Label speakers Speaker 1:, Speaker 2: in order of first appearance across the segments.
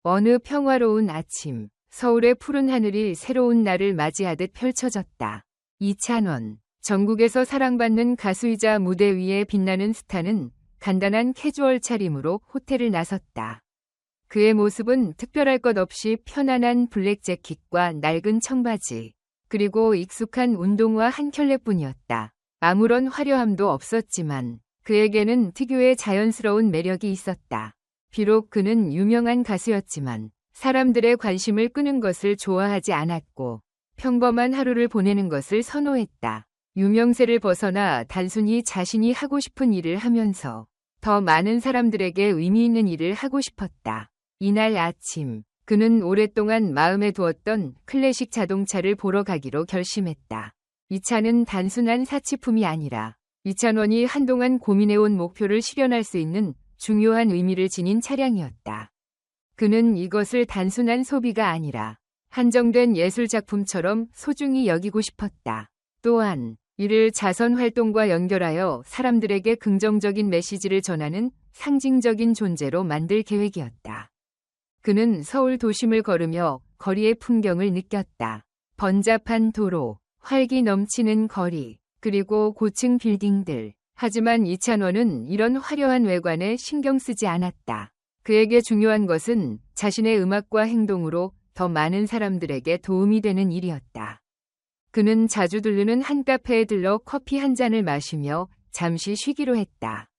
Speaker 1: 어느 평화로운 아침, 서울의 푸른 하늘이 새로운 날을 맞이하듯 펼쳐졌다. 이찬원, 전국에서 사랑받는 가수이자 무대 위에 빛나는 스타는 간단한 캐주얼 차림으로 호텔을 나섰다. 그의 모습은 특별할 것 없이 편안한 블랙 재킷과 낡은 청바지, 그리고 익숙한 운동화 한 켤레뿐이었다. 아무런 화려함도 없었지만 그에게는 특유의 자연스러운 매력이 있었다. 비록 그는 유명한 가수였지만 사람들의 관심을 끄는 것을 좋아하지 않았고 평범한 하루를 보내는 것을 선호했다. 유명세를 벗어나 단순히 자신이 하고 싶은 일을 하면서 더 많은 사람들에게 의미 있는 일을 하고 싶었다. 이날 아침, 그는 오랫동안 마음에 두었던 클래식 자동차를 보러 가기로 결심했다. 이 차는 단순한 사치품이 아니라 이찬원이 한동안 고민해온 목표를 실현할 수 있는 중요한 의미를 지닌 차량이었다. 그는 이것을 단순한 소비가 아니라 한정된 예술작품처럼 소중히 여기고 싶었다. 또한 이를 자선활동과 연결하여 사람들에게 긍정적인 메시지를 전하는 상징적인 존재로 만들 계획이었다. 그는 서울 도심을 걸으며 거리의 풍경을 느꼈다. 번잡한 도로, 활기 넘치는 거리, 그리고 고층 빌딩들. 하지만 이찬원은 이런 화려한 외관에 신경 쓰지 않았다. 그에게 중요한 것은 자신의 음악과 행동으로 더 많은 사람들에게 도움이 되는 일이었다. 그는 자주 들르는 한 카페에 들러 커피 한 잔을 마시며 잠시 쉬기로 했다.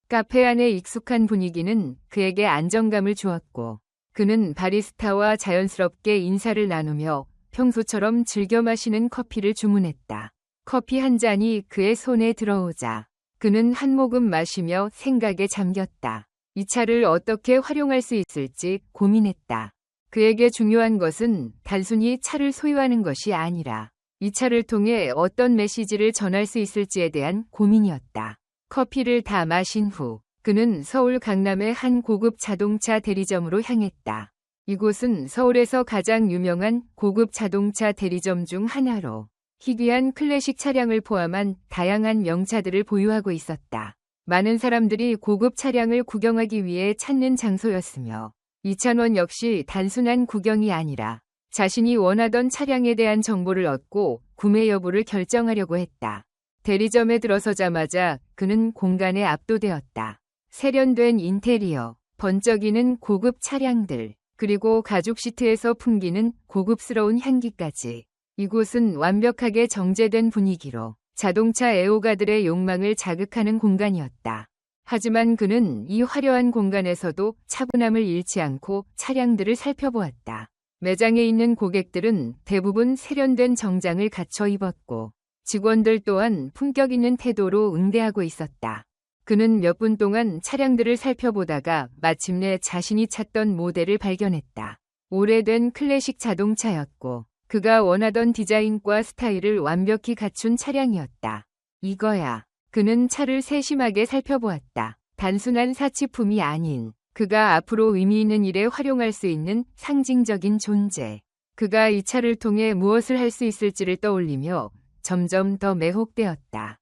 Speaker 1: 카페 안의 익숙한 분위기는 그에게 안정감을 주었고 그는 바리스타와 자연스럽게 인사를 나누며 평소처럼 즐겨 마시는 커피를 주문했다. 커피 한 잔이 그의 손에 들어오자 그는 한 모금 마시며 생각에 잠겼다. 이 차를 어떻게 활용할 수 있을지 고민했다. 그에게 중요한 것은 단순히 차를 소유하는 것이 아니라 이 차를 통해 어떤 메시지를 전할 수 있을지에 대한 고민이었다. 커피를 다 마신 후 그는 서울 강남의 한 고급 자동차 대리점으로 향했다. 이곳은 서울에서 가장 유명한 고급 자동차 대리점 중 하나로 희귀한 클래식 차량을 포함한 다양한 명차들을 보유하고 있었다. 많은 사람들이 고급 차량을 구경하기 위해 찾는 장소였으며 이찬원 역시 단순한 구경이 아니라 자신이 원하던 차량에 대한 정보를 얻고 구매 여부를 결정하려고 했다. 대리점에 들어서자마자 그는 공간에 압도되었다. 세련된 인테리어, 번쩍이는 고급 차량들, 그리고 가죽 시트에서 풍기는 고급스러운 향기까지. 이곳은 완벽하게 정제된 분위기로 자동차 애호가들의 욕망을 자극하는 공간이었다. 하지만 그는 이 화려한 공간에서도 차분함을 잃지 않고 차량들을 살펴보았다. 매장에 있는 고객들은 대부분 세련된 정장을 갖춰 입었고 직원들 또한 품격 있는 태도로 응대하고 있었다. 그는 몇 분 동안 차량들을 살펴보다가 마침내 자신이 찾던 모델을 발견했다. 오래된 클래식 자동차였고 그가 원하던 디자인과 스타일을 완벽히 갖춘 차량이었다. 이거야. 그는 차를 세심하게 살펴보았다. 단순한 사치품이 아닌 그가 앞으로 의미 있는 일에 활용할 수 있는 상징적인 존재. 그가 이 차를 통해 무엇을 할 수 있을지를 떠올리며 점점 더 매혹되었다.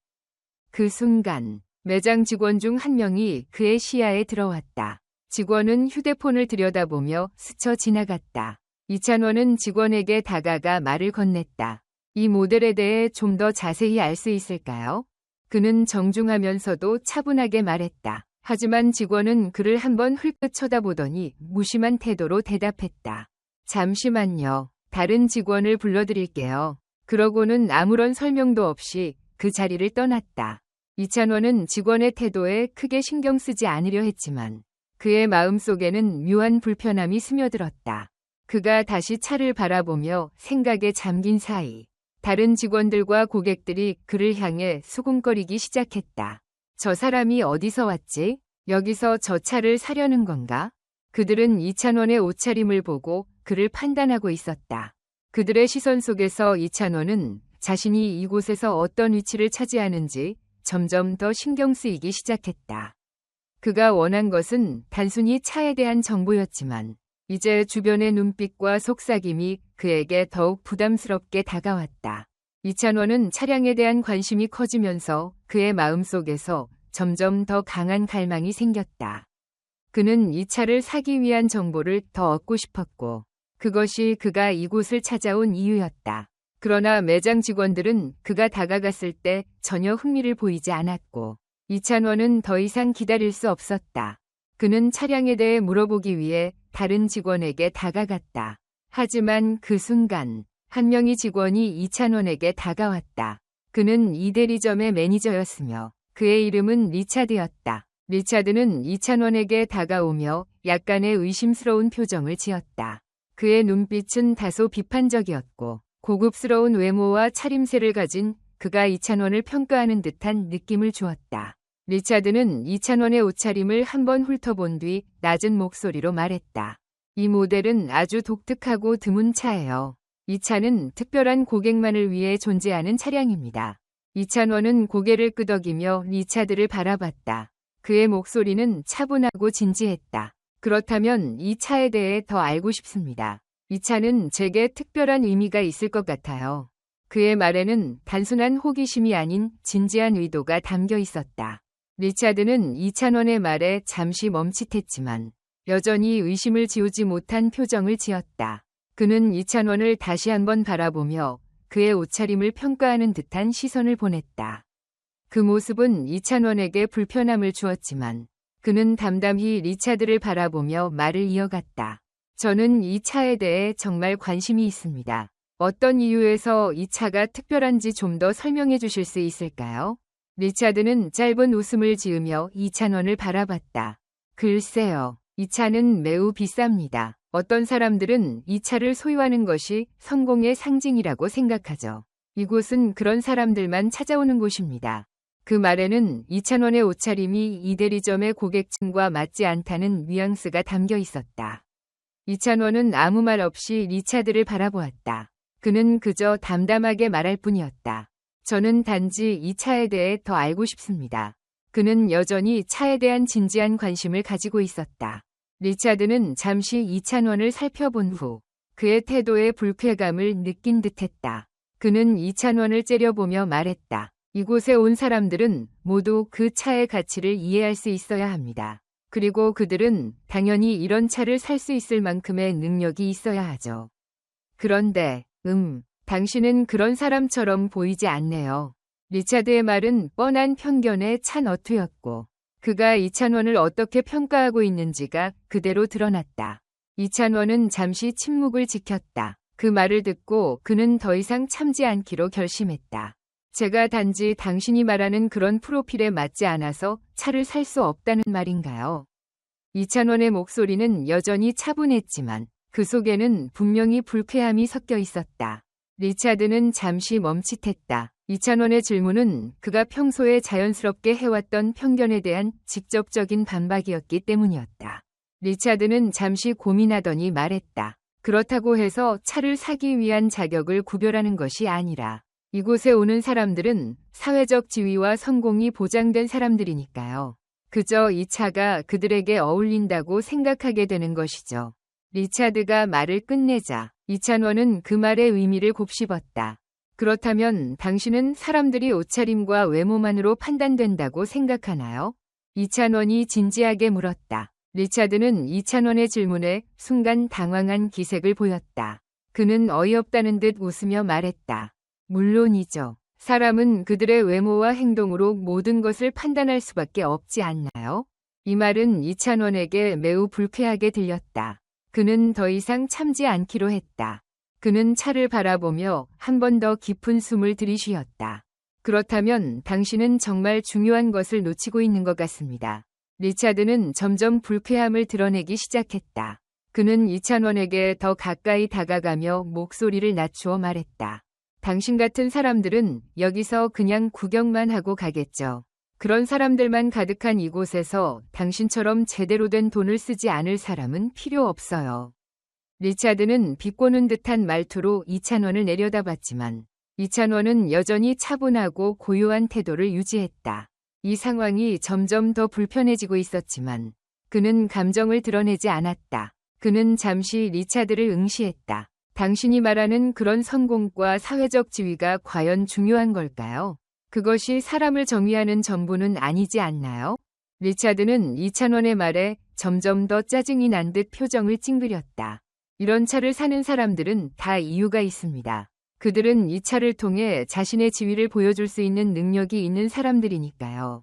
Speaker 1: 그 순간 매장 직원 중 한 명이 그의 시야에 들어왔다. 직원은 휴대폰을 들여다보며 스쳐 지나갔다. 이찬원은 직원에게 다가가 말을 건넸다. 이 모델에 대해 좀 더 자세히 알 수 있을까요? 그는 정중하면서도 차분하게 말했다. 하지만 직원은 그를 한번 흘끗 쳐다보더니 무심한 태도로 대답했다. 잠시만요. 다른 직원을 불러드릴게요. 그러고는 아무런 설명도 없이 그 자리를 떠났다. 이찬원은 직원의 태도에 크게 신경 쓰지 않으려 했지만 그의 마음속에는 묘한 불편함이 스며들었다. 그가 다시 차를 바라보며 생각에 잠긴 사이 다른 직원들과 고객들이 그를 향해 수군거리기 시작했다. 저 사람이 어디서 왔지? 여기서 저 차를 사려는 건가? 그들은 이찬원의 옷차림을 보고 그를 판단하고 있었다. 그들의 시선 속에서 이찬원은 자신이 이곳에서 어떤 위치를 차지하는지 점점 더 신경 쓰이기 시작했다. 그가 원한 것은 단순히 차에 대한 정보였지만 이제 주변의 눈빛과 속삭임이 그에게 더욱 부담스럽게 다가왔다. 이찬원은 차량에 대한 관심이 커지면서 그의 마음속에서 점점 더 강한 갈망이 생겼다. 그는 이 차를 사기 위한 정보를 더 얻고 싶었고 그것이 그가 이곳을 찾아온 이유였다. 그러나 매장 직원들은 그가 다가갔을 때 전혀 흥미를 보이지 않았고 이찬원은 더 이상 기다릴 수 없었다. 그는 차량에 대해 물어보기 위해 다른 직원에게 다가갔다. 하지만 그 순간 한 명의 직원이 이찬원에게 다가왔다. 그는 이 대리점의 매니저였으며 그의 이름은 리차드였다. 리차드는 이찬원에게 다가오며 약간의 의심스러운 표정을 지었다. 그의 눈빛은 다소 비판적이었고 고급스러운 외모와 차림새를 가진 그가 이찬원을 평가하는 듯한 느낌을 주었다. 리차드는 이찬원의 옷차림을 한번 훑어본 뒤 낮은 목소리로 말했다. 이 모델은 아주 독특하고 드문 차예요. 이 차는 특별한 고객만을 위해 존재하는 차량입니다. 이찬원은 고개를 끄덕이며 리차드를 바라봤다. 그의 목소리는 차분하고 진지했다. 그렇다면 이 차에 대해 더 알고 싶습니다. 이 차는 제게 특별한 의미가 있을 것 같아요. 그의 말에는 단순한 호기심이 아닌 진지한 의도가 담겨 있었다. 리차드는 이찬원의 말에 잠시 멈칫했지만 여전히 의심을 지우지 못한 표정을 지었다. 그는 이찬원을 다시 한번 바라보며 그의 옷차림을 평가하는 듯한 시선을 보냈다. 그 모습은 이찬원에게 불편함을 주었지만 그는 담담히 리차드를 바라보며 말을 이어갔다. 저는 이 차에 대해 정말 관심이 있습니다. 어떤 이유에서 이 차가 특별한지 좀 더 설명해 주실 수 있을까요? 리차드는 짧은 웃음을 지으며 이찬원을 바라봤다. 글쎄요, 이 차는 매우 비쌉니다. 어떤 사람들은 이 차를 소유하는 것이 성공의 상징이라고 생각하죠. 이곳은 그런 사람들만 찾아오는 곳입니다. 그 말에는 이찬원의 옷차림이 이 대리점의 고객층과 맞지 않다는 뉘앙스가 담겨 있었다. 이찬원은 아무 말 없이 리차드를 바라보았다. 그는 그저 담담하게 말할 뿐이었다. 저는 단지 이 차에 대해 더 알고 싶습니다. 그는 여전히 차에 대한 진지한 관심을 가지고 있었다. 리차드는 잠시 이찬원을 살펴본 후 그의 태도에 불쾌감을 느낀 듯했다. 그는 이찬원을 째려보며 말했다. 이곳에 온 사람들은 모두 그 차의 가치를 이해할 수 있어야 합니다. 그리고 그들은 당연히 이런 차를 살 수 있을 만큼의 능력이 있어야 하죠. 그런데, 당신은 그런 사람처럼 보이지 않네요. 리차드의 말은 뻔한 편견에 찬 어투였고 그가 이찬원을 어떻게 평가하고 있는지가 그대로 드러났다. 이찬원은 잠시 침묵을 지켰다. 그 말을 듣고 그는 더 이상 참지 않기로 결심했다. 제가 단지 당신이 말하는 그런 프로필에 맞지 않아서 차를 살 수 없다는 말인가요? 이찬원의 목소리는 여전히 차분했지만 그 속에는 분명히 불쾌함이 섞여 있었다. 리차드는 잠시 멈칫했다. 이찬원의 질문은 그가 평소에 자연스럽게 해왔던 편견에 대한 직접적인 반박이었기 때문이었다. 리차드는 잠시 고민하더니 말했다. 그렇다고 해서 차를 사기 위한 자격을 구별하는 것이 아니라 이곳에 오는 사람들은 사회적 지위와 성공이 보장된 사람들이니까요. 그저 이 차가 그들에게 어울린다고 생각하게 되는 것이죠. 리차드가 말을 끝내자 이찬원은 그 말의 의미를 곱씹었다. 그렇다면 당신은 사람들이 옷차림과 외모만으로 판단된다고 생각하나요? 이찬원이 진지하게 물었다. 리차드는 이찬원의 질문에 순간 당황한 기색을 보였다. 그는 어이없다는 듯 웃으며 말했다. 물론이죠. 사람은 그들의 외모와 행동으로 모든 것을 판단할 수밖에 없지 않나요? 이 말은 이찬원에게 매우 불쾌하게 들렸다. 그는 더 이상 참지 않기로 했다. 그는 차를 바라보며 한 번 더 깊은 숨을 들이쉬었다. 그렇다면 당신은 정말 중요한 것을 놓치고 있는 것 같습니다. 리차드는 점점 불쾌함을 드러내기 시작했다. 그는 이찬원에게 더 가까이 다가가며 목소리를 낮추어 말했다. 당신 같은 사람들은 여기서 그냥 구경만 하고 가겠죠. 그런 사람들만 가득한 이곳에서 당신처럼 제대로 된 돈을 쓰지 않을 사람은 필요 없어요. 리차드는 비꼬는 듯한 말투로 이찬원을 내려다봤지만 이찬원은 여전히 차분하고 고요한 태도를 유지했다. 이 상황이 점점 더 불편해지고 있었지만 그는 감정을 드러내지 않았다. 그는 잠시 리차드를 응시했다. 당신이 말하는 그런 성공과 사회적 지위가 과연 중요한 걸까요? 그것이 사람을 정의하는 전부는 아니지 않나요? 리차드는 이찬원의 말에 점점 더 짜증이 난 듯 표정을 찡그렸다. 이런 차를 사는 사람들은 다 이유가 있습니다. 그들은 이 차를 통해 자신의 지위를 보여줄 수 있는 능력이 있는 사람들이니까요.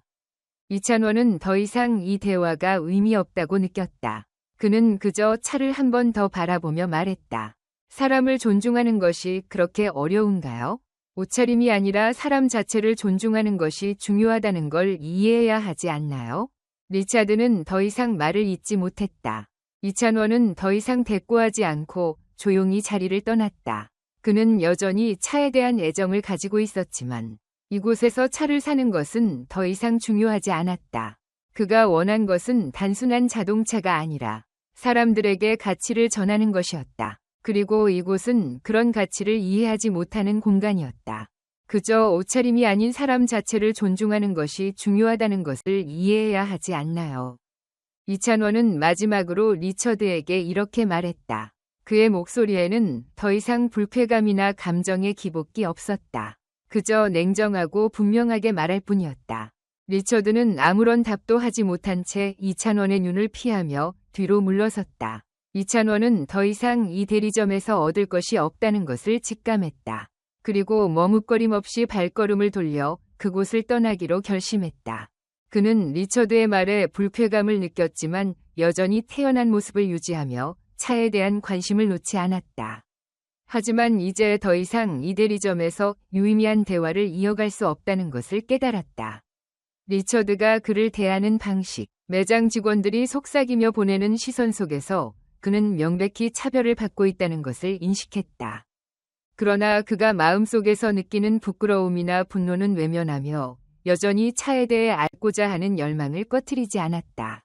Speaker 1: 이찬원은 더 이상 이 대화가 의미 없다고 느꼈다. 그는 그저 차를 한 번 더 바라보며 말했다. 사람을 존중하는 것이 그렇게 어려운가요? 옷차림이 아니라 사람 자체를 존중하는 것이 중요하다는 걸 이해해야 하지 않나요? 리차드는 더 이상 말을 잇지 못했다. 이찬원은 더 이상 대꾸하지 않고 조용히 자리를 떠났다. 그는 여전히 차에 대한 애정을 가지고 있었지만 이곳에서 차를 사는 것은 더 이상 중요하지 않았다. 그가 원한 것은 단순한 자동차가 아니라 사람들에게 가치를 전하는 것이었다. 그리고 이곳은 그런 가치를 이해하지 못하는 공간이었다. 그저 옷차림이 아닌 사람 자체를 존중하는 것이 중요하다는 것을 이해해야 하지 않나요? 이찬원은 마지막으로 리처드에게 이렇게 말했다. 그의 목소리에는 더 이상 불쾌감이나 감정의 기복이 없었다. 그저 냉정하고 분명하게 말할 뿐이었다. 리처드는 아무런 답도 하지 못한 채 이찬원의 눈을 피하며 뒤로 물러섰다. 이찬원은 더 이상 이 대리점에서 얻을 것이 없다는 것을 직감했다. 그리고 머뭇거림 없이 발걸음을 돌려 그곳을 떠나기로 결심했다. 그는 리처드의 말에 불쾌감을 느꼈지만 여전히 태연한 모습을 유지하며 차에 대한 관심을 놓지 않았다. 하지만 이제 더 이상 이 대리점에서 유의미한 대화를 이어갈 수 없다는 것을 깨달았다. 리처드가 그를 대하는 방식, 매장 직원들이 속삭이며 보내는 시선 속에서 그는 명백히 차별을 받고 있다는 것을 인식했다. 그러나 그가 마음속에서 느끼는 부끄러움이나 분노는 외면하며 여전히 차에 대해 알고자 하는 열망을 꺼트리지 않았다.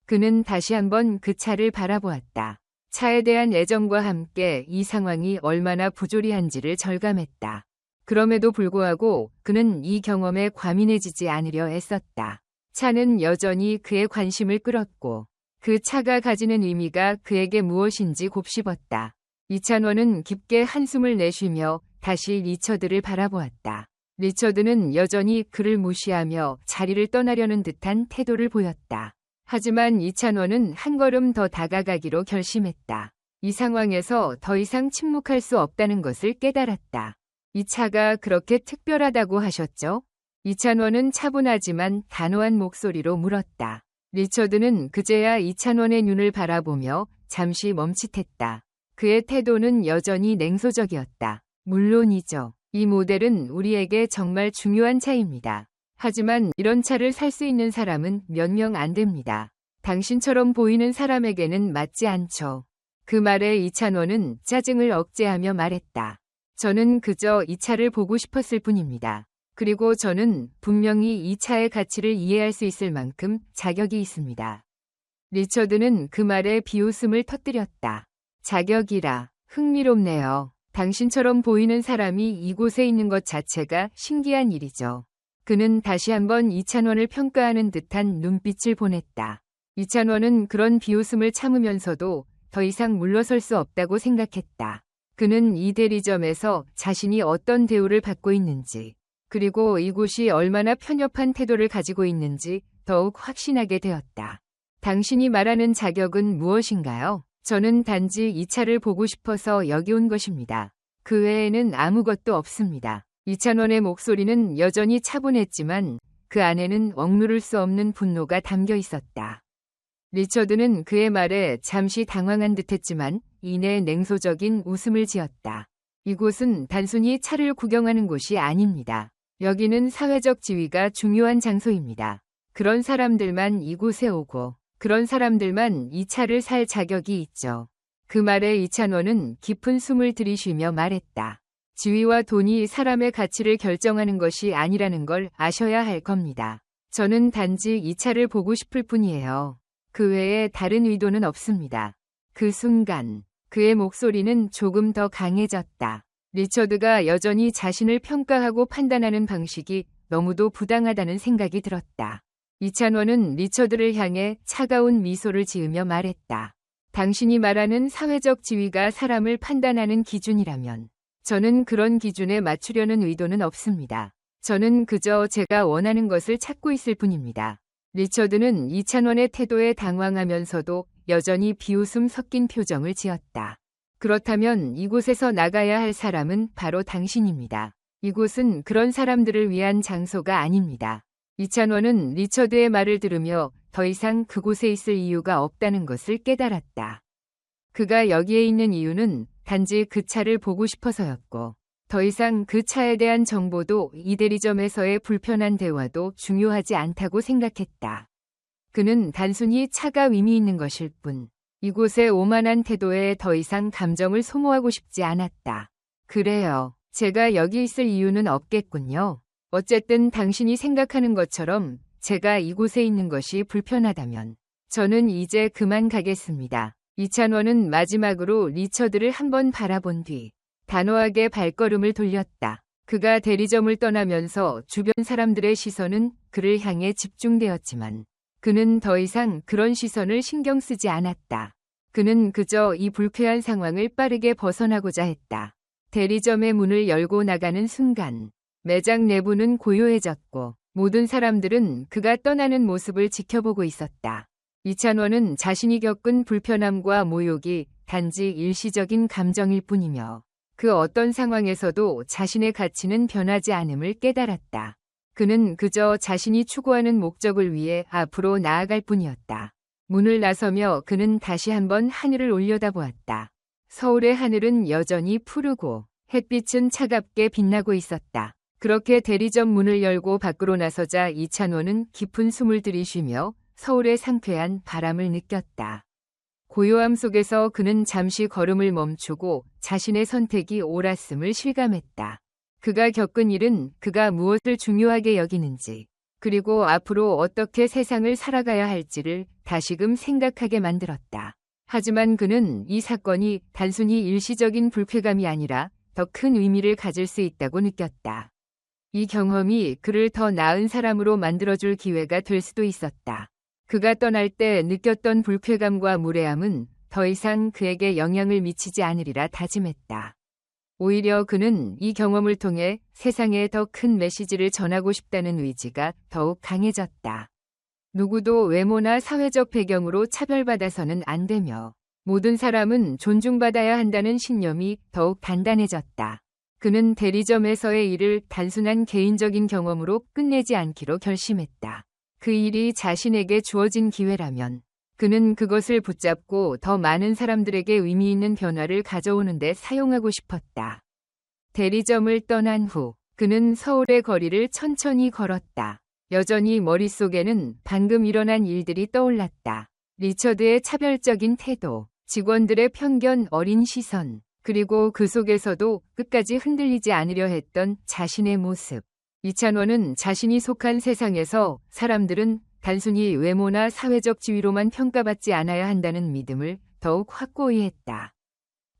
Speaker 1: 그는 다시 한번 그 차를 바라보았다. 차에 대한 애정과 함께 이 상황이 얼마나 부조리한지를 절감했다. 그럼에도 불구하고 그는 이 경험에 과민해지지 않으려 애썼다. 차는 여전히 그의 관심을 끌었고 그 차가 가지는 의미가 그에게 무엇인지 곱씹었다. 이찬원은 깊게 한숨을 내쉬며 다시 리처드를 바라보았다. 리처드는 여전히 그를 무시하며 자리를 떠나려는 듯한 태도를 보였다. 하지만 이찬원은 한 걸음 더 다가가기로 결심했다. 이 상황에서 더 이상 침묵할 수 없다는 것을 깨달았다. 이 차가 그렇게 특별하다고 하셨죠? 이찬원은 차분하지만 단호한 목소리로 물었다. 리처드는 그제야 이찬원의 눈을 바라보며 잠시 멈칫했다. 그의 태도는 여전히 냉소적이었다. 물론이죠. 이 모델은 우리에게 정말 중요한 차입니다. 하지만 이런 차를 살 수 있는 사람은 몇 명 안 됩니다. 당신처럼 보이는 사람에게는 맞지 않죠. 그 말에 이찬원은 짜증을 억제하며 말했다. 저는 그저 이 차를 보고 싶었을 뿐입니다. 그리고 저는 분명히 이 차의 가치를 이해할 수 있을 만큼 자격이 있습니다. 리처드는 그 말에 비웃음을 터뜨렸다. 자격이라. 흥미롭네요. 당신처럼 보이는 사람이 이곳에 있는 것 자체가 신기한 일이죠. 그는 다시 한번 이찬원을 평가하는 듯한 눈빛을 보냈다. 이찬원은 그런 비웃음을 참으면서도 더 이상 물러설 수 없다고 생각했다. 그는 이 대리점에서 자신이 어떤 대우를 받고 있는지, 그리고 이곳이 얼마나 편협한 태도를 가지고 있는지 더욱 확신하게 되었다. 당신이 말하는 자격은 무엇인가요? 저는 단지 이 차를 보고 싶어서 여기 온 것입니다. 그 외에는 아무것도 없습니다. 이찬원의 목소리는 여전히 차분했지만 그 안에는 억누를 수 없는 분노가 담겨 있었다. 리처드는 그의 말에 잠시 당황한 듯했지만 이내 냉소적인 웃음을 지었다. 이곳은 단순히 차를 구경하는 곳이 아닙니다. 여기는 사회적 지위가 중요한 장소입니다. 그런 사람들만 이곳에 오고 그런 사람들만 이 차를 살 자격이 있죠. 그 말에 이찬원은 깊은 숨을 들이쉬며 말했다. 지위와 돈이 사람의 가치를 결정하는 것이 아니라는 걸 아셔야 할 겁니다. 저는 단지 이 차를 보고 싶을 뿐이에요. 그 외에 다른 의도는 없습니다. 그 순간 그의 목소리는 조금 더 강해졌다. 리처드가 여전히 자신을 평가하고 판단하는 방식이 너무도 부당하다는 생각이 들었다. 이찬원은 리처드를 향해 차가운 미소를 지으며 말했다. 당신이 말하는 사회적 지위가 사람을 판단하는 기준이라면 저는 그런 기준에 맞추려는 의도는 없습니다. 저는 그저 제가 원하는 것을 찾고 있을 뿐입니다. 리처드는 이찬원의 태도에 당황하면서도 여전히 비웃음 섞인 표정을 지었다. 그렇다면 이곳에서 나가야 할 사람은 바로 당신입니다. 이곳은 그런 사람들을 위한 장소가 아닙니다. 이찬원은 리처드의 말을 들으며 더 이상 그곳에 있을 이유가 없다는 것을 깨달았다. 그가 여기에 있는 이유는 단지 그 차를 보고 싶어서였고, 더 이상 그 차에 대한 정보도 이 대리점에서의 불편한 대화도 중요하지 않다고 생각했다. 그는 단순히 차가 의미 있는 것일 뿐, 이곳의 오만한 태도에 더 이상 감정을 소모하고 싶지 않았다. 그래요. 제가 여기 있을 이유는 없겠군요. 어쨌든 당신이 생각하는 것처럼 제가 이곳에 있는 것이 불편하다면 저는 이제 그만 가겠습니다. 이찬원은 마지막으로 리처드를 한번 바라본 뒤 단호하게 발걸음을 돌렸다. 그가 대리점을 떠나면서 주변 사람들의 시선은 그를 향해 집중되었지만 그는 더 이상 그런 시선을 신경 쓰지 않았다. 그는 그저 이 불쾌한 상황을 빠르게 벗어나고자 했다. 대리점의 문을 열고 나가는 순간 매장 내부는 고요해졌고 모든 사람들은 그가 떠나는 모습을 지켜보고 있었다. 이찬원은 자신이 겪은 불편함과 모욕이 단지 일시적인 감정일 뿐이며 그 어떤 상황에서도 자신의 가치는 변하지 않음을 깨달았다. 그는 그저 자신이 추구하는 목적을 위해 앞으로 나아갈 뿐이었다. 문을 나서며 그는 다시 한번 하늘을 올려다보았다. 서울의 하늘은 여전히 푸르고 햇빛은 차갑게 빛나고 있었다. 그렇게 대리점 문을 열고 밖으로 나서자 이찬원은 깊은 숨을 들이쉬며 서울의 상쾌한 바람을 느꼈다. 고요함 속에서 그는 잠시 걸음을 멈추고 자신의 선택이 옳았음을 실감했다. 그가 겪은 일은 그가 무엇을 중요하게 여기는지, 그리고 앞으로 어떻게 세상을 살아가야 할지를 다시금 생각하게 만들었다. 하지만 그는 이 사건이 단순히 일시적인 불쾌감이 아니라 더 큰 의미를 가질 수 있다고 느꼈다. 이 경험이 그를 더 나은 사람으로 만들어줄 기회가 될 수도 있었다. 그가 떠날 때 느꼈던 불쾌감과 무례함은 더 이상 그에게 영향을 미치지 않으리라 다짐했다. 오히려 그는 이 경험을 통해 세상에 더 큰 메시지를 전하고 싶다는 의지가 더욱 강해졌다. 누구도 외모나 사회적 배경으로 차별받아서는 안 되며 모든 사람은 존중받아야 한다는 신념이 더욱 단단해졌다. 그는 대리점에서의 일을 단순한 개인적인 경험으로 끝내지 않기로 결심했다. 그 일이 자신에게 주어진 기회라면 그는 그것을 붙잡고 더 많은 사람들에게 의미 있는 변화를 가져오는 데 사용하고 싶었다. 대리점을 떠난 후 그는 서울의 거리를 천천히 걸었다. 여전히 머릿속에는 방금 일어난 일들이 떠올랐다. 리처드의 차별적인 태도, 직원들의 편견 어린 시선, 그리고 그 속에서도 끝까지 흔들리지 않으려 했던 자신의 모습. 이찬원은 자신이 속한 세상에서 사람들은 단순히 외모나 사회적 지위로만 평가받지 않아야 한다는 믿음을 더욱 확고히 했다.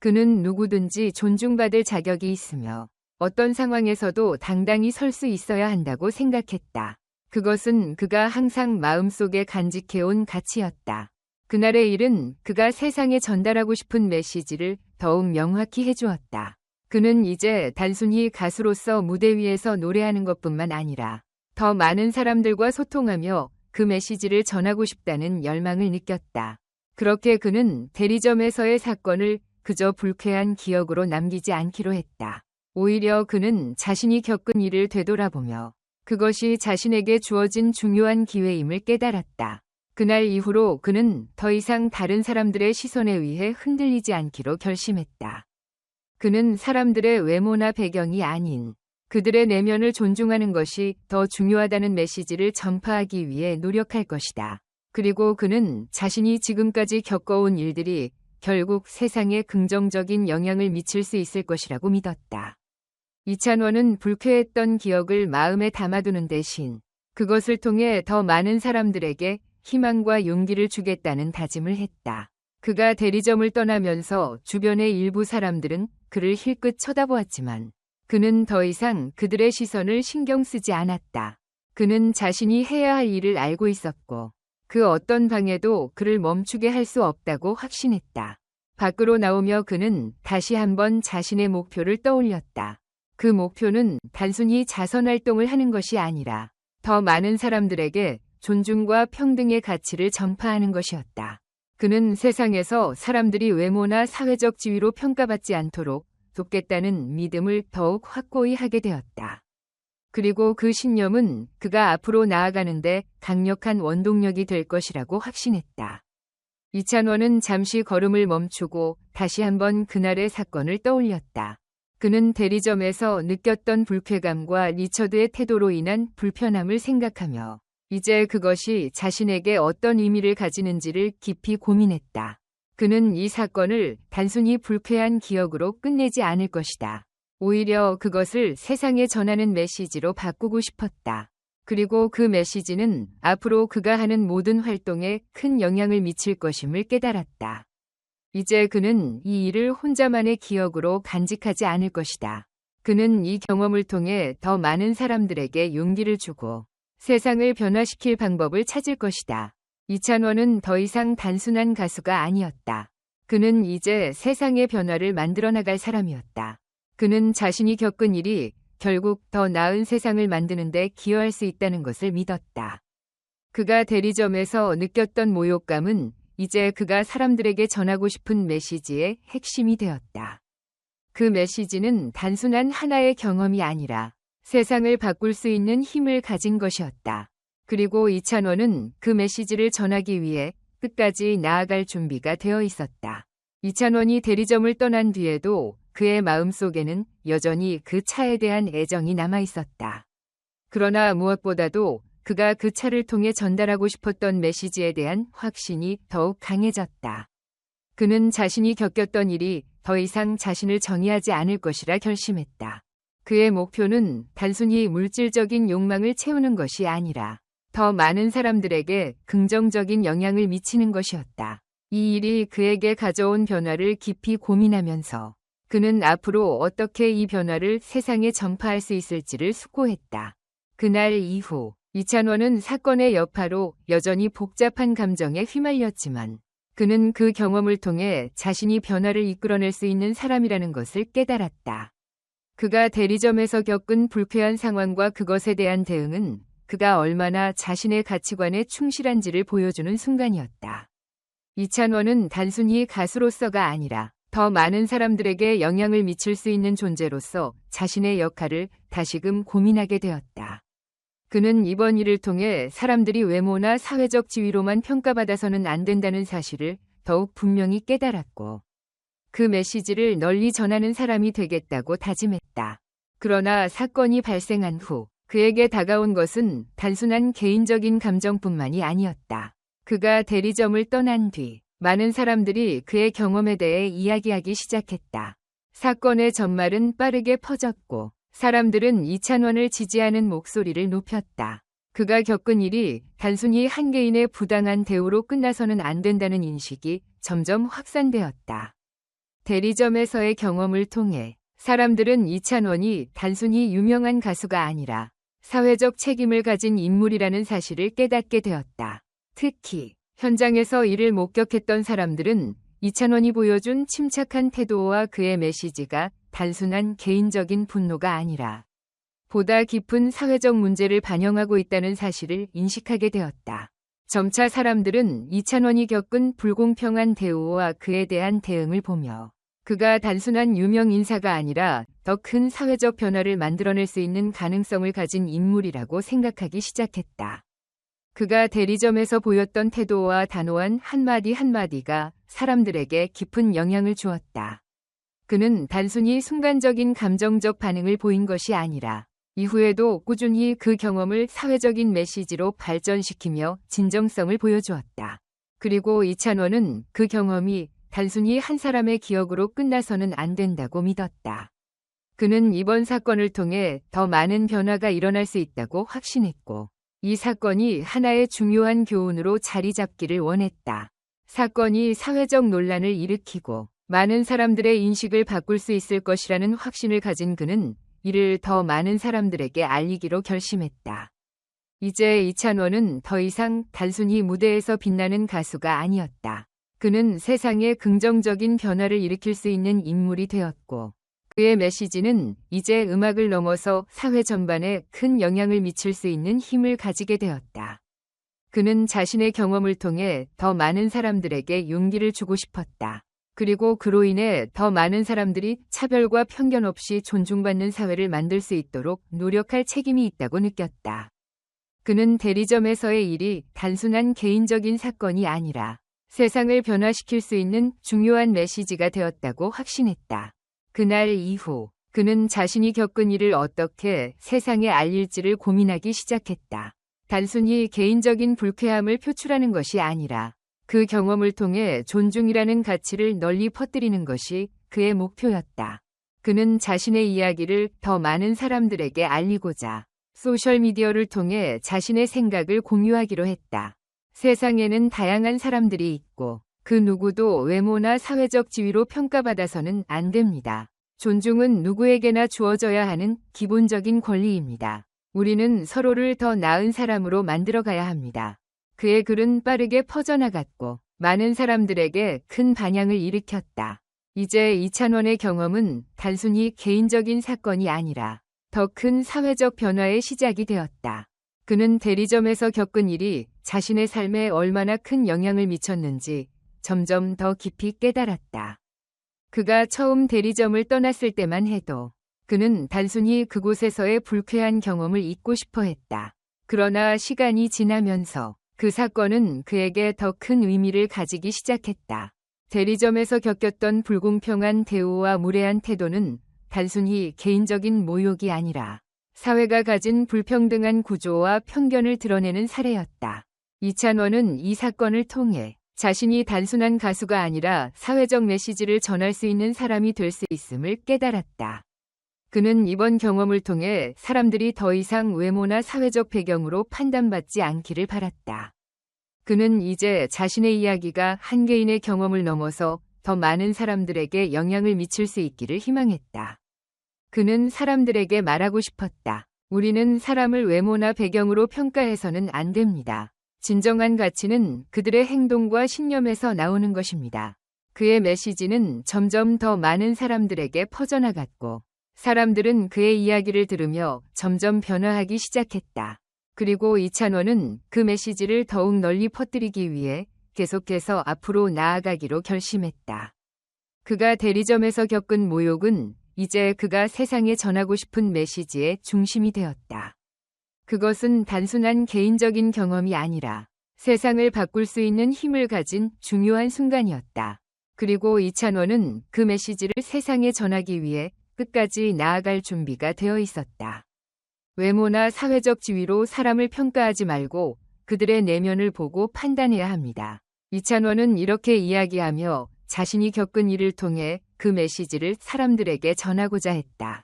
Speaker 1: 그는 누구든지 존중받을 자격이 있으며 어떤 상황에서도 당당히 설 수 있어야 한다고 생각했다. 그것은 그가 항상 마음속에 간직해온 가치였다. 그날의 일은 그가 세상에 전달하고 싶은 메시지를 더욱 명확히 해주었다. 그는 이제 단순히 가수로서 무대 위에서 노래하는 것뿐만 아니라 더 많은 사람들과 소통하며 그 메시지를 전하고 싶다는 열망을 느꼈다. 그렇게 그는 대리점에서의 사건을 그저 불쾌한 기억으로 남기지 않기로 했다. 오히려 그는 자신이 겪은 일을 되돌아보며 그것이 자신에게 주어진 중요한 기회임을 깨달았다. 그날 이후로 그는 더 이상 다른 사람들의 시선에 의해 흔들리지 않기로 결심했다. 그는 사람들의 외모나 배경이 아닌 그들의 내면을 존중하는 것이 더 중요하다는 메시지를 전파하기 위해 노력할 것이다. 그리고 그는 자신이 지금까지 겪어온 일들이 결국 세상에 긍정적인 영향을 미칠 수 있을 것이라고 믿었다. 이찬원은 불쾌했던 기억을 마음에 담아두는 대신 그것을 통해 더 많은 사람들에게 희망과 용기를 주겠다는 다짐을 했다. 그가 대리점을 떠나면서 주변의 일부 사람들은 그를 힐끗 쳐다보았지만 그는 더 이상 그들의 시선을 신경 쓰지 않았다. 그는 자신이 해야 할 일을 알고 있었고 그 어떤 방해도 그를 멈추게 할 수 없다고 확신했다. 밖으로 나오며 그는 다시 한번 자신의 목표를 떠올렸다. 그 목표는 단순히 자선 활동을 하는 것이 아니라 더 많은 사람들에게 존중과 평등의 가치를 전파하는 것이었다. 그는 세상에서 사람들이 외모나 사회적 지위로 평가받지 않도록 돕겠다는 믿음을 더욱 확고히 하게 되었다. 그리고 그 신념은 그가 앞으로 나아가는데 강력한 원동력이 될 것이라고 확신했다. 이찬원은 잠시 걸음을 멈추고 다시 한번 그날의 사건을 떠올렸다. 그는 대리점에서 느꼈던 불쾌감과 리처드의 태도로 인한 불편함을 생각하며 이제 그것이 자신에게 어떤 의미를 가지는지를 깊이 고민했다. 그는 이 사건을 단순히 불쾌한 기억으로 끝내지 않을 것이다. 오히려 그것을 세상에 전하는 메시지로 바꾸고 싶었다. 그리고 그 메시지는 앞으로 그가 하는 모든 활동에 큰 영향을 미칠 것임을 깨달았다. 이제 그는 이 일을 혼자만의 기억으로 간직하지 않을 것이다. 그는 이 경험을 통해 더 많은 사람들에게 용기를 주고 세상을 변화시킬 방법을 찾을 것이다. 이찬원은 더 이상 단순한 가수가 아니었다. 그는 이제 세상의 변화를 만들어 나갈 사람이었다. 그는 자신이 겪은 일이 결국 더 나은 세상을 만드는 데 기여할 수 있다는 것을 믿었다. 그가 대리점에서 느꼈던 모욕감은 이제 그가 사람들에게 전하고 싶은 메시지의 핵심이 되었다. 그 메시지는 단순한 하나의 경험이 아니라 세상을 바꿀 수 있는 힘을 가진 것이었다. 그리고 이찬원은 그 메시지를 전하기 위해 끝까지 나아갈 준비가 되어 있었다. 이찬원이 대리점을 떠난 뒤에도 그의 마음속에는 여전히 그 차에 대한 애정이 남아 있었다. 그러나 무엇보다도 그가 그 차를 통해 전달하고 싶었던 메시지에 대한 확신이 더욱 강해졌다. 그는 자신이 겪었던 일이 더 이상 자신을 정의하지 않을 것이라 결심했다. 그의 목표는 단순히 물질적인 욕망을 채우는 것이 아니라 더 많은 사람들에게 긍정적인 영향을 미치는 것이었다. 이 일이 그에게 가져온 변화를 깊이 고민하면서 그는 앞으로 어떻게 이 변화를 세상에 전파할 수 있을지를 숙고했다. 그날 이후 이찬원은 사건의 여파로 여전히 복잡한 감정에 휘말렸지만 그는 그 경험을 통해 자신이 변화를 이끌어낼 수 있는 사람이라는 것을 깨달았다. 그가 대리점에서 겪은 불쾌한 상황과 그것에 대한 대응은 그가 얼마나 자신의 가치관에 충실한지를 보여주는 순간이었다. 이찬원은 단순히 가수로서가 아니라 더 많은 사람들에게 영향을 미칠 수 있는 존재로서 자신의 역할을 다시금 고민하게 되었다. 그는 이번 일을 통해 사람들이 외모나 사회적 지위로만 평가받아서는 안 된다는 사실을 더욱 분명히 깨달았고 그 메시지를 널리 전하는 사람이 되겠다고 다짐했다. 그러나 사건이 발생한 후 그에게 다가온 것은 단순한 개인적인 감정뿐만이 아니었다. 그가 대리점을 떠난 뒤 많은 사람들이 그의 경험에 대해 이야기하기 시작했다. 사건의 전말은 빠르게 퍼졌고 사람들은 이찬원을 지지하는 목소리를 높였다. 그가 겪은 일이 단순히 한 개인의 부당한 대우로 끝나서는 안 된다는 인식이 점점 확산되었다. 대리점에서의 경험을 통해 사람들은 이찬원이 단순히 유명한 가수가 아니라 사회적 책임을 가진 인물이라는 사실을 깨닫게 되었다. 특히 현장에서 이를 목격했던 사람들은 이찬원이 보여준 침착한 태도와 그의 메시지가 단순한 개인적인 분노가 아니라 보다 깊은 사회적 문제를 반영하고 있다는 사실을 인식하게 되었다. 점차 사람들은 이찬원이 겪은 불공평한 대우와 그에 대한 대응을 보며 그가 단순한 유명 인사가 아니라 더 큰 사회적 변화를 만들어낼 수 있는 가능성을 가진 인물이라고 생각하기 시작했다. 그가 대리점에서 보였던 태도와 단호한 한마디 한마디가 사람들에게 깊은 영향을 주었다. 그는 단순히 순간적인 감정적 반응을 보인 것이 아니라 이후에도 꾸준히 그 경험을 사회적인 메시지로 발전시키며 진정성을 보여주었다. 그리고 이찬원은 그 경험이 단순히 한 사람의 기억으로 끝나서는 안 된다고 믿었다. 그는 이번 사건을 통해 더 많은 변화가 일어날 수 있다고 확신했고 이 사건이 하나의 중요한 교훈으로 자리 잡기를 원했다. 사건이 사회적 논란을 일으키고 많은 사람들의 인식을 바꿀 수 있을 것이라는 확신을 가진 그는 이를 더 많은 사람들에게 알리기로 결심했다. 이제 이찬원은 더 이상 단순히 무대에서 빛나는 가수가 아니었다. 그는 세상에 긍정적인 변화를 일으킬 수 있는 인물이 되었고 그의 메시지는 이제 음악을 넘어서 사회 전반에 큰 영향을 미칠 수 있는 힘을 가지게 되었다. 그는 자신의 경험을 통해 더 많은 사람들에게 용기를 주고 싶었다. 그리고 그로 인해 더 많은 사람들이 차별과 편견 없이 존중받는 사회를 만들 수 있도록 노력할 책임이 있다고 느꼈다. 그는 대리점에서의 일이 단순한 개인적인 사건이 아니라 세상을 변화시킬 수 있는 중요한 메시지가 되었다고 확신했다. 그날 이후 그는 자신이 겪은 일을 어떻게 세상에 알릴지를 고민하기 시작했다. 단순히 개인적인 불쾌함을 표출하는 것이 아니라 그 경험을 통해 존중이라는 가치를 널리 퍼뜨리는 것이 그의 목표였다. 그는 자신의 이야기를 더 많은 사람들에게 알리고자 소셜미디어를 통해 자신의 생각을 공유하기로 했다. 세상에는 다양한 사람들이 있고 그 누구도 외모나 사회적 지위로 평가받아서는 안 됩니다. 존중은 누구에게나 주어져야 하는 기본적인 권리입니다. 우리는 서로를 더 나은 사람으로 만들어가야 합니다. 그의 글은 빠르게 퍼져나갔고 많은 사람들에게 큰 반향을 일으켰다. 이제 이찬원의 경험은 단순히 개인적인 사건이 아니라 더 큰 사회적 변화의 시작이 되었다. 그는 대리점에서 겪은 일이 자신의 삶에 얼마나 큰 영향을 미쳤는지 점점 더 깊이 깨달았다. 그가 처음 대리점을 떠났을 때만 해도 그는 단순히 그곳에서의 불쾌한 경험을 잊고 싶어 했다. 그러나 시간이 지나면서 그 사건은 그에게 더 큰 의미를 가지기 시작했다. 대리점에서 겪었던 불공평한 대우와 무례한 태도는 단순히 개인적인 모욕이 아니라 사회가 가진 불평등한 구조와 편견을 드러내는 사례였다. 이찬원은 이 사건을 통해 자신이 단순한 가수가 아니라 사회적 메시지를 전할 수 있는 사람이 될 수 있음을 깨달았다. 그는 이번 경험을 통해 사람들이 더 이상 외모나 사회적 배경으로 판단받지 않기를 바랐다. 그는 이제 자신의 이야기가 한 개인의 경험을 넘어서 더 많은 사람들에게 영향을 미칠 수 있기를 희망했다. 그는 사람들에게 말하고 싶었다. 우리는 사람을 외모나 배경으로 평가해서는 안 됩니다. 진정한 가치는 그들의 행동과 신념에서 나오는 것입니다. 그의 메시지는 점점 더 많은 사람들에게 퍼져나갔고 사람들은 그의 이야기를 들으며 점점 변화하기 시작했다. 그리고 이찬원은 그 메시지를 더욱 널리 퍼뜨리기 위해 계속해서 앞으로 나아가기로 결심했다. 그가 대리점에서 겪은 모욕은 이제 그가 세상에 전하고 싶은 메시지의 중심이 되었다. 그것은 단순한 개인적인 경험이 아니라 세상을 바꿀 수 있는 힘을 가진 중요한 순간이었다. 그리고 이찬원은 그 메시지를 세상에 전하기 위해 끝까지 나아갈 준비가 되어 있었다. 외모나 사회적 지위로 사람을 평가하지 말고 그들의 내면을 보고 판단해야 합니다. 이찬원은 이렇게 이야기하며 자신이 겪은 일을 통해 그 메시지를 사람들에게 전하고자 했다.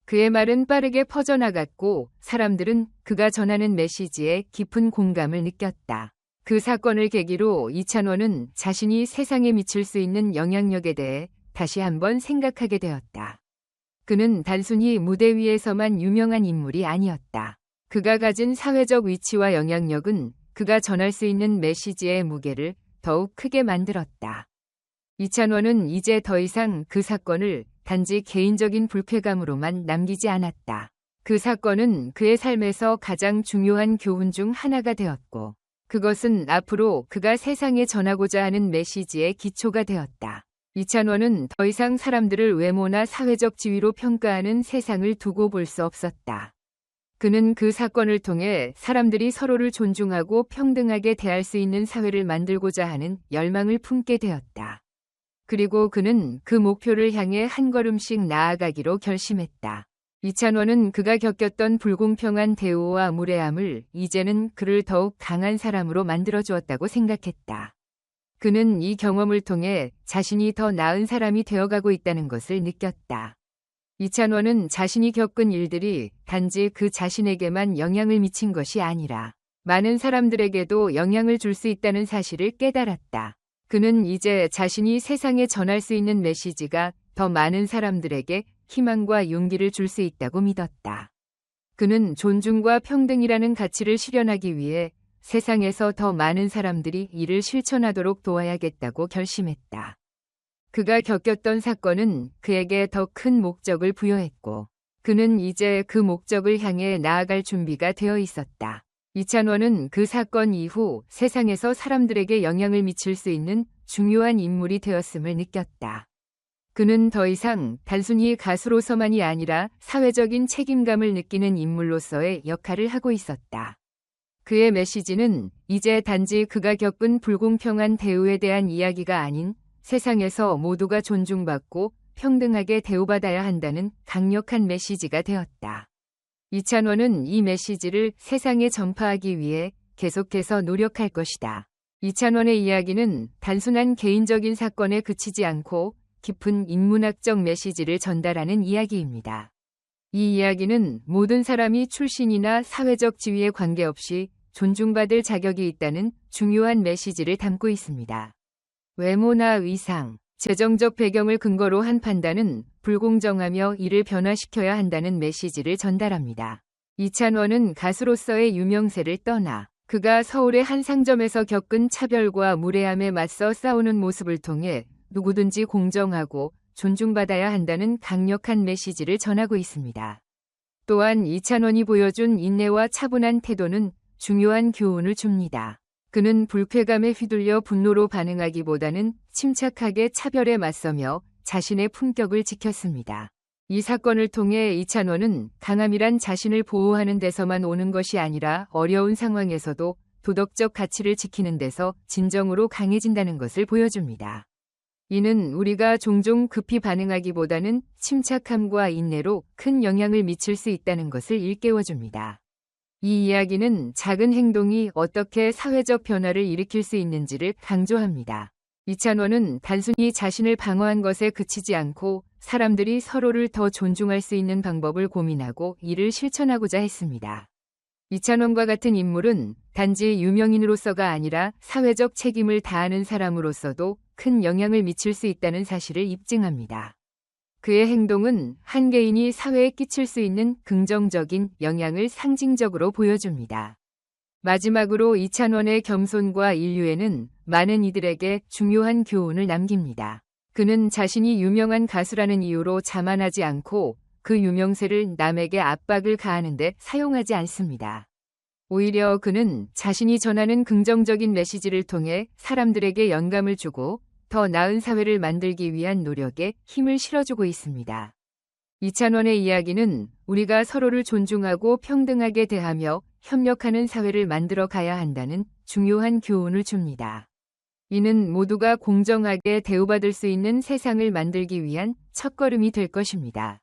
Speaker 1: 그의 말은 빠르게 퍼져나갔고 사람들은 그가 전하는 메시지에 깊은 공감을 느꼈다. 그 사건을 계기로 이찬원은 자신이 세상에 미칠 수 있는 영향력에 대해 다시 한번 생각하게 되었다. 그는 단순히 무대 위에서만 유명한 인물이 아니었다. 그가 가진 사회적 위치와 영향력은 그가 전할 수 있는 메시지의 무게를 더욱 크게 만들었다. 이찬원은 이제 더 이상 그 사건을 단지 개인적인 불쾌감으로만 남기지 않았다. 그 사건은 그의 삶에서 가장 중요한 교훈 중 하나가 되었고, 그것은 앞으로 그가 세상에 전하고자 하는 메시지의 기초가 되었다. 이찬원은 더 이상 사람들을 외모나 사회적 지위로 평가하는 세상을 두고 볼 수 없었다. 그는 그 사건을 통해 사람들이 서로를 존중하고 평등하게 대할 수 있는 사회를 만들고자 하는 열망을 품게 되었다. 그리고 그는 그 목표를 향해 한 걸음씩 나아가기로 결심했다. 이찬원은 그가 겪었던 불공평한 대우와 무례함을 이제는 그를 더욱 강한 사람으로 만들어주었다고 생각했다. 그는 이 경험을 통해 자신이 더 나은 사람이 되어가고 있다는 것을 느꼈다. 이찬원은 자신이 겪은 일들이 단지 그 자신에게만 영향을 미친 것이 아니라 많은 사람들에게도 영향을 줄 수 있다는 사실을 깨달았다. 그는 이제 자신이 세상에 전할 수 있는 메시지가 더 많은 사람들에게 희망과 용기를 줄 수 있다고 믿었다. 그는 존중과 평등이라는 가치를 실현하기 위해 세상에서 더 많은 사람들이 이를 실천하도록 도와야겠다고 결심했다. 그가 겪었던 사건은 그에게 더 큰 목적을 부여했고, 그는 이제 그 목적을 향해 나아갈 준비가 되어 있었다. 이찬원은 그 사건 이후 세상에서 사람들에게 영향을 미칠 수 있는 중요한 인물이 되었음을 느꼈다. 그는 더 이상 단순히 가수로서만이 아니라 사회적인 책임감을 느끼는 인물로서의 역할을 하고 있었다. 그의 메시지는 이제 단지 그가 겪은 불공평한 대우에 대한 이야기가 아닌 세상에서 모두가 존중받고 평등하게 대우받아야 한다는 강력한 메시지가 되었다. 이찬원은 이 메시지를 세상에 전파하기 위해 계속해서 노력할 것이다. 이찬원의 이야기는 단순한 개인적인 사건에 그치지 않고 깊은 인문학적 메시지를 전달하는 이야기입니다. 이 이야기는 모든 사람이 출신이나 사회적 지위에 관계없이 존중받을 자격이 있다는 중요한 메시지를 담고 있습니다. 외모나 의상, 재정적 배경을 근거로 한 판단은 불공정하며 이를 변화시켜야 한다는 메시지를 전달합니다. 이찬원은 가수로서의 유명세를 떠나 그가 서울의 한 상점에서 겪은 차별과 무례함에 맞서 싸우는 모습을 통해 누구든지 공정하고 존중받아야 한다는 강력한 메시지를 전하고 있습니다. 또한 이찬원이 보여준 인내와 차분한 태도는 중요한 교훈을 줍니다. 그는 불쾌감에 휘둘려 분노로 반응하기보다는 침착하게 차별에 맞서며 자신의 품격을 지켰습니다. 이 사건을 통해 이찬원은 강함이란 자신을 보호하는 데서만 오는 것이 아니라 어려운 상황에서도 도덕적 가치를 지키는 데서 진정으로 강해진다는 것을 보여줍니다. 이는 우리가 종종 급히 반응하기보다는 침착함과 인내로 큰 영향을 미칠 수 있다는 것을 일깨워줍니다. 이 이야기는 작은 행동이 어떻게 사회적 변화를 일으킬 수 있는지를 강조합니다. 이찬원은 단순히 자신을 방어한 것에 그치지 않고 사람들이 서로를 더 존중할 수 있는 방법을 고민하고 이를 실천하고자 했습니다. 이찬원과 같은 인물은 단지 유명인으로서가 아니라 사회적 책임을 다하는 사람으로서도 큰 영향을 미칠 수 있다는 사실을 입증합니다. 그의 행동은 한 개인이 사회에 끼칠 수 있는 긍정적인 영향을 상징적으로 보여줍니다. 마지막으로 이찬원의 겸손과 인류애는 많은 이들에게 중요한 교훈을 남깁니다. 그는 자신이 유명한 가수라는 이유로 자만하지 않고 그 유명세를 남에게 압박을 가하는데 사용하지 않습니다. 오히려 그는 자신이 전하는 긍정적인 메시지를 통해 사람들에게 영감을 주고 더 나은 사회를 만들기 위한 노력에 힘을 실어주고 있습니다. 이찬원의 이야기는 우리가 서로를 존중하고 평등하게 대하며 협력하는 사회를 만들어 가야 한다는 중요한 교훈을 줍니다. 이는 모두가 공정하게 대우받을 수 있는 세상을 만들기 위한 첫걸음이 될 것입니다.